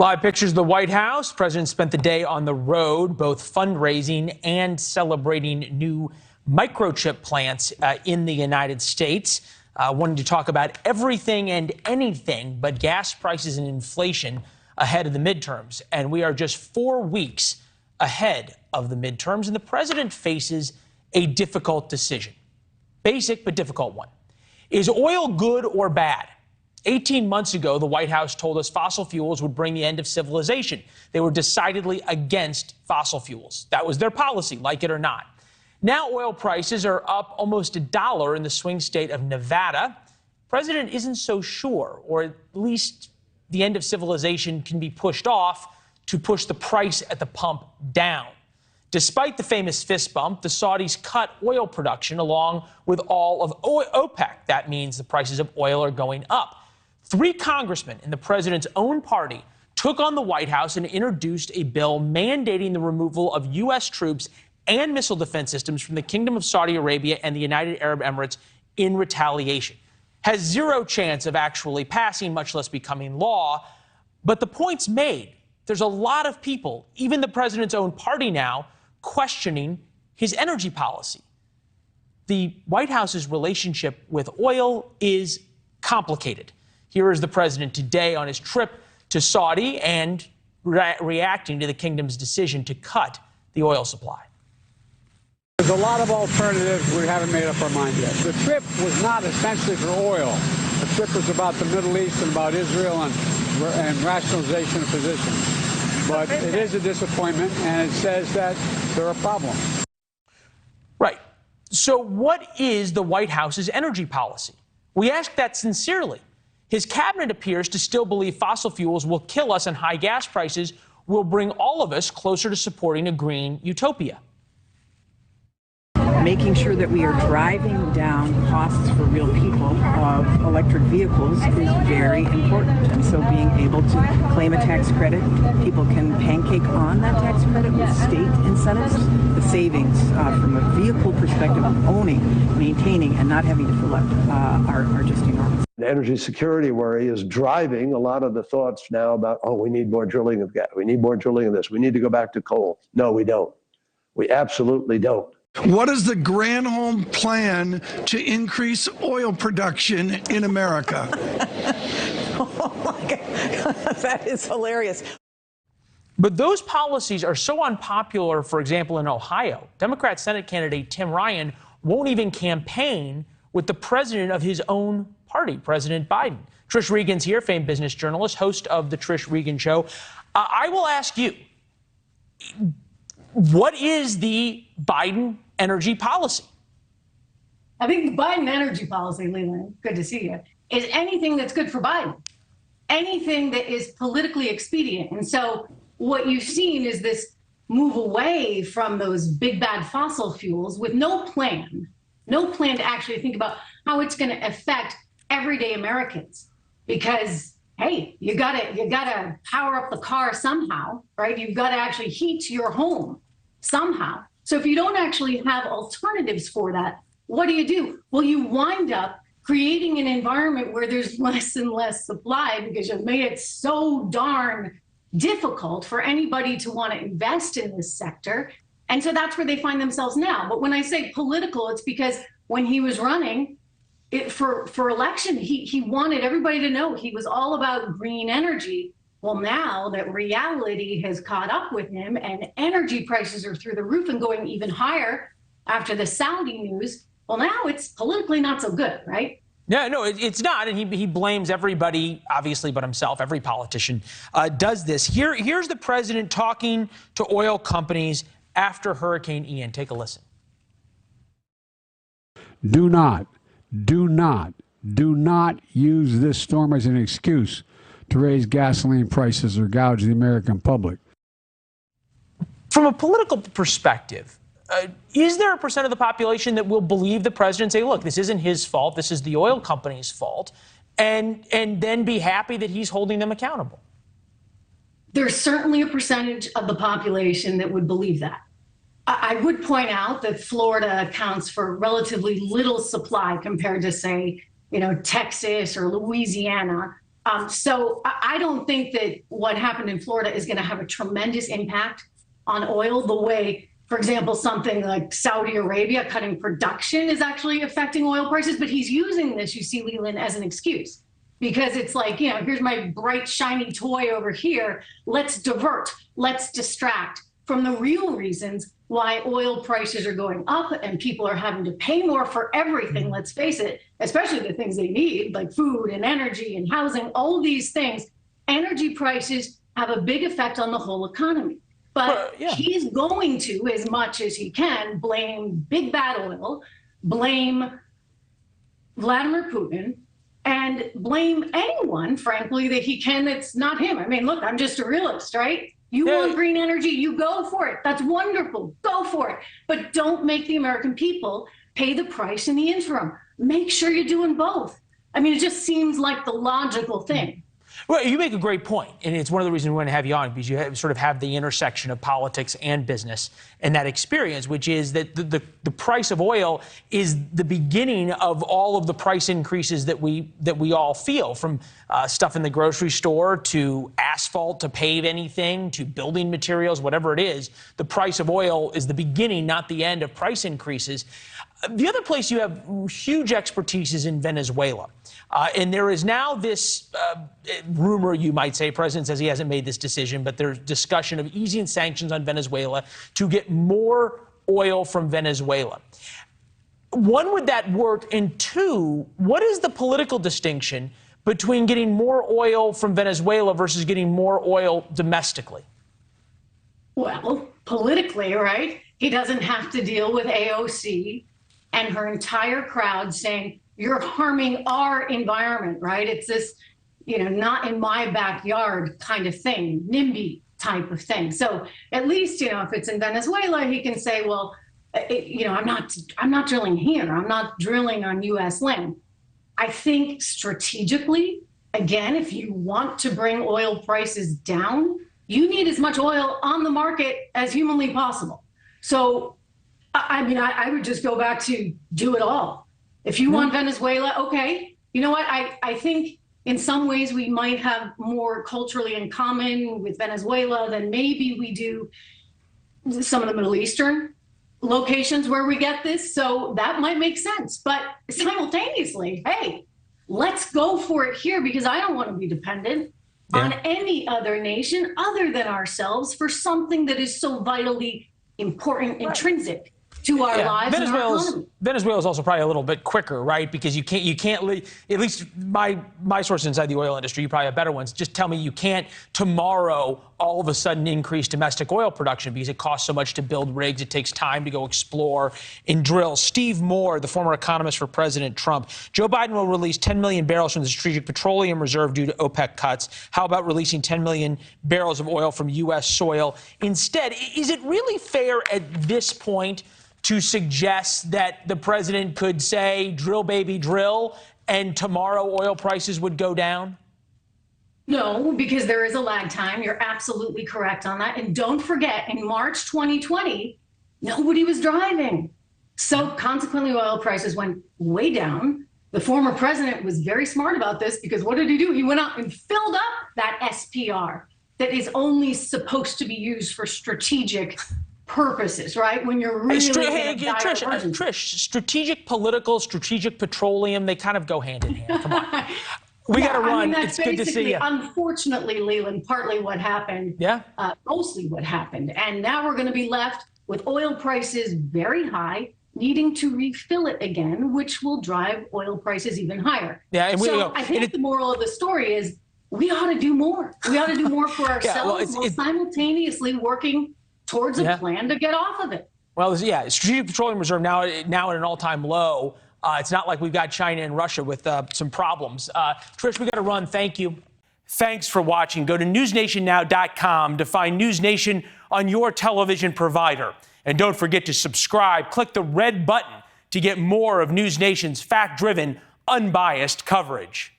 Live pictures of the White House. The president spent the day on the road, both fundraising and celebrating new microchip plants in the United States. Wanting to talk about everything and anything but gas prices and inflation ahead of the midterms. And we are just 4 weeks ahead of the midterms, and the president faces a difficult decision. Basic but difficult one. Is oil good or bad? 18 months ago, the White House told us fossil fuels would bring the end of civilization. They were decidedly against fossil fuels. That was their policy, like it or not. Now oil prices are up almost $1 in the swing state of Nevada. The president isn't so sure, or at least the end of civilization can be pushed off to push the price at the pump down. Despite the famous fist bump, the Saudis cut oil production along with all of OPEC. That means the prices of oil are going up. 3 congressmen in the president's own party took on the White House and introduced a bill mandating the removal of U.S. troops and missile defense systems from the Kingdom of Saudi Arabia and the United Arab Emirates in retaliation. Has zero chance of actually passing, much less becoming law. But the point's made. There's a lot of people, even the president's own party now, questioning his energy policy. The White House's relationship with oil is complicated. Here is the president today on his trip to Saudi and reacting to the kingdom's decision to cut the oil supply. There's a lot of alternatives. We haven't made up our mind yet. The trip was not essentially for oil. The trip was about the Middle East and about Israel and rationalization of positions. But it is a disappointment, and it says that there are problems. Right. So what is the White House's energy policy? We ask that sincerely. His cabinet appears to still believe fossil fuels will kill us and high gas prices will bring all of us closer to supporting a green utopia. Making sure that we are driving down costs for real people of electric vehicles is very important. And so being able to claim a tax credit, people can pancake on that tax credit with state incentives. The savings from a vehicle perspective of owning, maintaining, and not having to fill up are just enormous. The energy security worry is driving a lot of the thoughts now about, oh, we need more drilling of gas. We need more drilling of this. We need to go back to coal. No, we don't. We absolutely don't. What is the Granholm plan to increase oil production in America? Oh my God, that is hilarious. But those policies are so unpopular, for example, in Ohio. Democrat Senate candidate Tim Ryan won't even campaign with the president of his own party, President Biden. Trish Regan's here, famed business journalist, host of The Trish Regan Show. I will ask you, what is the Biden energy policy? I think the Biden energy policy, Leland, good to see you, is anything that's good for Biden, anything that is politically expedient. And so what you've seen is this move away from those big bad fossil fuels with no plan to actually think about how it's going to affect everyday Americans. Because, hey, you gotta power up the car somehow, right? You've got to actually heat your home somehow. So if you don't actually have alternatives for that, what do? Well, you wind up creating an environment where there's less and less supply because you've made it so darn difficult for anybody to want to invest in this sector. And so that's where they find themselves now. But when I say political, it's because when he was running for election, he wanted everybody to know he was all about green energy. Well, now that reality has caught up with him and energy prices are through the roof and going even higher after the Saudi news, well, now it's politically not so good, right? Yeah, no, it's not. And he blames everybody, obviously, but himself. Every politician does this. Here's the president talking to oil companies after Hurricane Ian. Take a listen. Do not use this storm as an excuse to raise gasoline prices or gouge the American public. From a political perspective, is there a percent of the population that will believe the president say, look, this isn't his fault, this is the oil company's fault, and then be happy that he's holding them accountable? There's certainly a percentage of the population that would believe that. I would point out that Florida accounts for relatively little supply compared to, say, Texas or Louisiana. So I don't think that what happened in Florida is going to have a tremendous impact on oil the way, for example, something like Saudi Arabia cutting production is actually affecting oil prices. But he's using this, you see, Leland, as an excuse, because it's like, here's my bright, shiny toy over here. Let's divert, let's distract from the real reasons why oil prices are going up and people are having to pay more for everything. Let's face it, especially the things they need, like food and energy and housing, all these things. Energy prices have a big effect on the whole economy. But he's going to, as much as he can, blame big bad oil, blame Vladimir Putin, and blame anyone, frankly, that he can that's not him. I mean, look, I'm just a realist, right? You want green energy, you go for it. That's wonderful. Go for it. But don't make the American people pay the price in the interim. Make sure you're doing both. I mean, it just seems like the logical thing. Well, you make a great point, and it's one of the reasons we want to have you on, because you sort of have the intersection of politics and business and that experience, which is that the price of oil is the beginning of all of the price increases that we all feel, from stuff in the grocery store to asphalt to pave anything to building materials, whatever it is. The price of oil is the beginning, not the end, of price increases. The other place you have huge expertise is in Venezuela. And there is now this rumor, you might say, President says he hasn't made this decision, but there's discussion of easing sanctions on Venezuela to get more oil from Venezuela. One, would that work? And two, what is the political distinction between getting more oil from Venezuela versus getting more oil domestically? Well, politically, right? He doesn't have to deal with AOC and her entire crowd saying, you're harming our environment, right? It's this, not in my backyard kind of thing, NIMBY type of thing. So at least, if it's in Venezuela, he can say, well, I'm not drilling here. I'm not drilling on U.S. land. I think strategically, again, if you want to bring oil prices down, you need as much oil on the market as humanly possible. So, I would just go back to do it all. If you want Venezuela, okay. You know what? I think in some ways we might have more culturally in common with Venezuela than maybe we do some of the Middle Eastern locations where we get this. So that might make sense. But simultaneously, hey, let's go for it here, because I don't want to be dependent on any other nation other than ourselves for something that is so vitally important, intrinsic to our lives and our economy. Venezuela is also probably a little bit quicker, right? Because you can't, at least my sources inside the oil industry, you probably have better ones, just tell me you can't tomorrow all of a sudden increase domestic oil production because it costs so much to build rigs. It takes time to go explore and drill. Steve Moore, the former economist for President Trump. Joe Biden will release 10 million barrels from the Strategic Petroleum Reserve due to OPEC cuts. How about releasing 10 million barrels of oil from U.S. soil instead? Is it really fair at this point to suggest that the president could say, drill, baby, drill, and tomorrow oil prices would go down? No, because there is a lag time. You're absolutely correct on that. And don't forget, in March 2020, nobody was driving. So consequently, oil prices went way down. The former president was very smart about this, because what did he do? He went out and filled up that SPR that is only supposed to be used for strategic purposes, right? When you're really Trish, strategic political, strategic petroleum, they kind of go hand in hand. Come on. We got to run. It's good to see you. Unfortunately, Leland, partly what happened. Mostly what happened. And now we're going to be left with oil prices very high, needing to refill it again, which will drive oil prices even higher. I think the moral of the story is we ought to do more. We ought to do more for ourselves while simultaneously working towards a plan to get off of it. Well, Strategic Petroleum Reserve now at an all-time low. It's not like we've got China and Russia with some problems. Trish, we got to run. Thank you. Thanks for watching. Go to newsnationnow.com to find NewsNation on your television provider. And don't forget to subscribe. Click the red button to get more of NewsNation's fact-driven, unbiased coverage.